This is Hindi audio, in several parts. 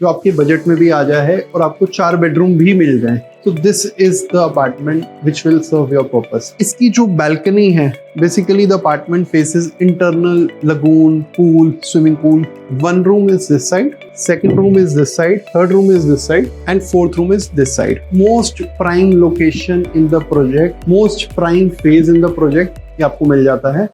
जो आपके बजट में भी आ जाए और आपको 4 बेडरूम भी मिल जाए। तो this is the apartment which will serve your purpose. इसकी जो बैल्कनी है, basically the apartment faces internal lagoon, pool, swimming pool. 1 room is this side, 2nd room is this side, 3rd room is this side, and 4th room is this side. Most prime location in the project, most prime phase in the project ये आपको मिल जाता है।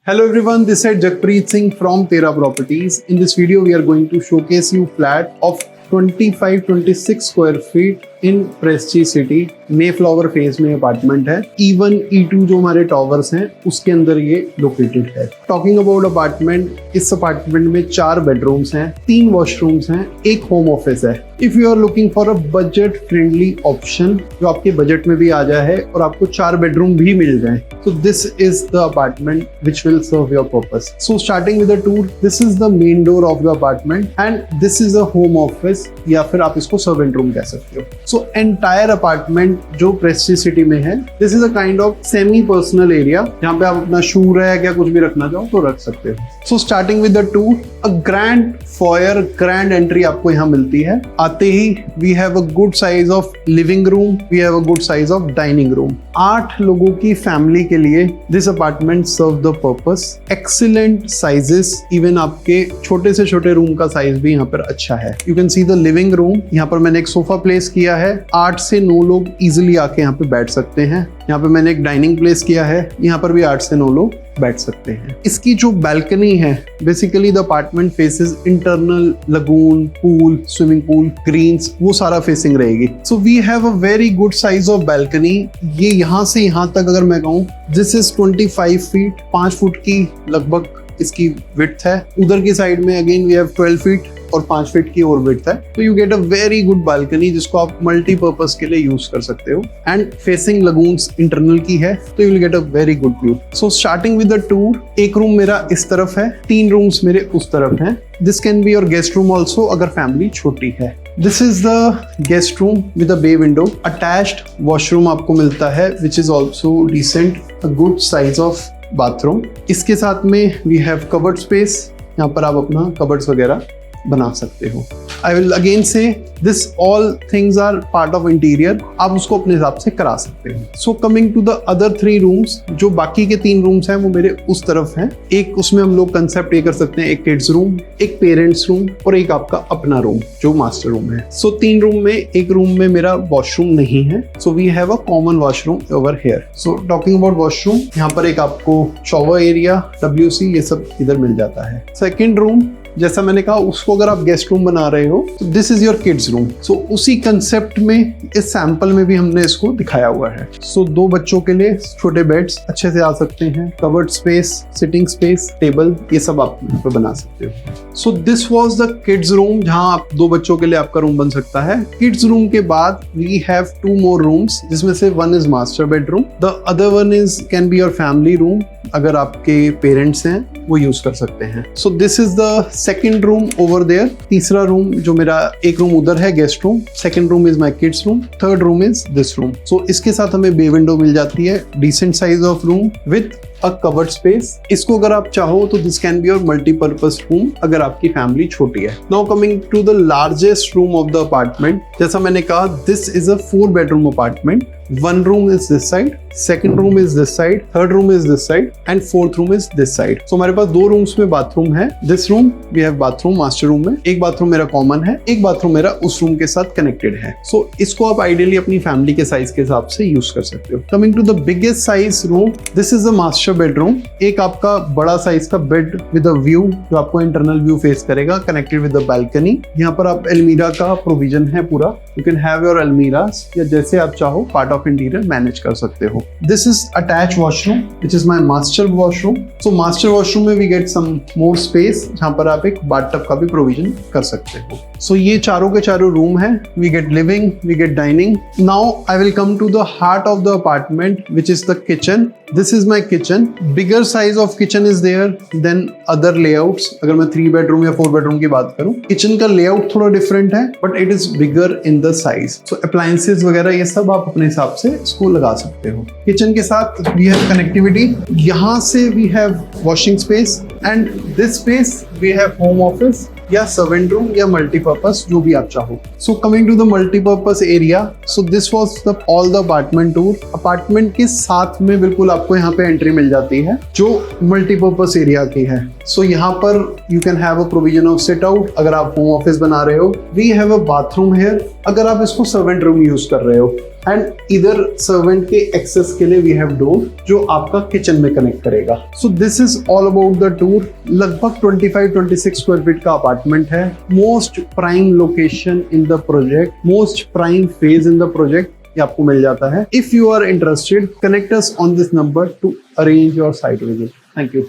Hello everyone, this is Jakpreet Singh from Tera Properties. In this video, we are going to showcase you flat of 25-26 square feet in Prestige City. Mayflower phase में अपार्टमेंट है। E1, E2 जो हमारे टॉवर्स हैं उसके अंदर ये लोकेटेड है। टॉकिंग अबाउट अपार्टमेंट, इस अपार्टमेंट में 4 बेडरूम्स हैं, 3 वॉशरूम्स हैं, 1 होम ऑफिस है। If you are looking for a budget friendly option जो आपके बजट में भी आ जाए और आपको 4 बेडरूम भी मिल जाए, तो this is the apartment which will serve your purpose. So starting with the tour, this is the main door of the apartment and this is a home office या फिर आप इसको सर्वेंट रूम कह सकते हो। सो एंटायर अपार्टमेंट जो प्रेस्टीज सिटी में है, this is a kind of semi personal area जहाँ पे आप अपना शू रैक या कुछ भी रखना चाहो तो रख सकते हो। So starting with the tour, a grand foyer, grand entry आपको यहाँ मिलती है। आते ही we have a good size of living room, we have a good size of dining room. 8 लोगों की फैमिली के लिए this apartment serve the purpose. Excellent sizes, even आपके छोटे से छोटे रूम का साइज भी यहाँ पर अच्छा है। You can see the living room. यहाँ पर मैंने एक सोफा प्लेस किया है, 8 से 9 लोग इजिली आके यहाँ पे बैठ सकते हैं। यहाँ पे मैंने एक डाइनिंग प्लेस किया है, यहाँ पर भी 8 से 9 लोग बैठ सकते हैं। इसकी जो बैल्कनी है, basically the apartment faces internal lagoon, pool, swimming pool, greens, वो सारा फेसिंग रहेगी। So we have a very good size of balcony. ये यहाँ से यहाँ तक अगर मैं कहूँ, दिस इज 25 फीट, 5 फुट की लगभग इसकी विड्थ है। उधर की साइड में अगेन वी हैव 12 फीट और 5 फीट की और विड्थ है। तो you get a very good balcony जिसको आप मल्टीपर्पज के लिए यूज कर सकते हो एंड फेसिंग लगून्स इंटरनल की है, तो you will get a very good view. So starting with the tour, 1 room मेरा इस तरफ है, 3 रूम्स मेरे उस तरफ हैं। This can be your guest room also अगर फैमिली छोटी है। This is the guest room with a bay window. Attached washroom आपको मिलता है which is also decent, a good size of bathroom. इसके साथ में वी हैव कबर्ड स्पेस, यहाँ पर आप अपना कबर्ड्स वगैरह बना सकते हो। आई विल अगेन से this all things are part of interior, आप उसको अपने हिसाब से करा सकते हो। So coming to the other 3 rooms, जो बाकी के 3 रूम्स हैं वो मेरे उस तरफ हैं। एक उसमें हम लोग कंसेप्ट ये कर सकते हैं, एक किड्स रूम, एक पेरेंट्स रूम और एक आपका अपना रूम जो मास्टर रूम है। सो 3 रूम में, एक रूम में मेरा वॉशरूम नहीं है, so we have a common washroom over here. So talking about washroom, यहाँ पर एक आपको शॉवर एरिया, WC, ये सब इधर मिल जाता है। सेकेंड रूम, जैसा मैंने कहा, उसको अगर आप गेस्ट रूम बना रहे हो तो this is your kids room. So उसी कंसेप्ट में इस सैंपल में भी हमने इसको दिखाया हुआ है। सो 2 बच्चों के लिए छोटे बेड्स अच्छे से आ सकते हैं, covered space, sitting space, table, ये सब आप यहाँ पे बना सकते हो। सो this was the kids room, जहां आप 2 बच्चों के लिए आपका रूम बन सकता है। किड्स रूम के बाद वी हैव 2 मोर रूम्स, जिसमें से 1 is master bedroom, the other 1 is can be your family room. अगर आपके पेरेंट्स हैं वो यूज कर सकते हैं। So this is the second room over there. तीसरा रूम जो मेरा, एक रूम उधर है guest room, second room is my kids room, third room is this room. So इसके साथ हमें बे विंडो मिल जाती है, decent size of room with a covered space. इसको अगर आप चाहो तो this can be your multipurpose room अगर आपकी फैमिली छोटी है। Now coming to the largest room of the apartment, जैसा मैंने कहा, this is a 4 bedroom apartment. 1 room is this side, 2nd room is this side, 3rd room is this side and 4th room is this side. So हमारे पास 2 रूम्स में बाथरूम है। This room we have bathroom master room में, एक बाथरूम मेरा कॉमन है, एक बाथरूम मेरा उस रूम के साथ कनेक्टेड है। So इसको आप आइडियली अपनी फैमिली के साइज के हिसाब से यूज कर सकते हो। Coming to the biggest size room, this is the master bedroom। एक आपका बड़ा साइज का बेड विद अ व्यू जो आपको इंटरनल व्यू फेस करेगा, कनेक्टेड विद द बालकनी। यहाँ पर आप अलमीरा का प्रोविजन है पूरा, यू कैन हैव योर अलमीरास या जैसे आप चाहो पार्ट ऑफ इंटीरियर मैनेज कर सकते हो। This is attach washroom which is my master washroom. So master washroom में we get some more space जहां पर आप एक बाथटब का भी प्रोविजन कर सकते हो। सो ये चारों के चारों रूम है। We get living, we get dining. Now I will come to the heart of the apartment which is the kitchen. This is my kitchen. Bigger size of kitchen is there than other layouts. अगर मैं 3 bedroom या 4 bedroom की बात करूं, किचन का लेआउट थोड़ा डिफरेंट है, but it is bigger in the size. So appliances वगैरह ये सब आप अपने हिसाब से इसको लगा सकते हो. किचन के साथ वी हैव कनेक्टिविटी. यहाँ से we have washing space and this space we have home office या सर्वेंट रूम या मल्टीपर्पज, जो भी आप चाहो. So coming to the multipurpose area, so this was the all the apartment tour. Apartment के साथ में बिल्कुल आपको यहाँ पे एंट्री मिल जाती है जो मल्टीपर्पज एरिया की है. सो यहाँ पर you can have a provision of sit out अगर आप होम ऑफिस बना रहे हो. We have a bathroom here अगर आप इसको सर्वेंट रूम यूज कर रहे हो. एंड इधर सर्वेंट के एक्सेस के लिए वी हैव डोर जो आपका किचन में कनेक्ट करेगा. So this is all about the tour. लगभग 25-26 स्क्वायर फीट का अपार्टमेंट है. Most prime location in the project, most prime phase in the project, ये आपको मिल जाता है. If you are interested, connect us on this number to arrange your site visit. Thank you.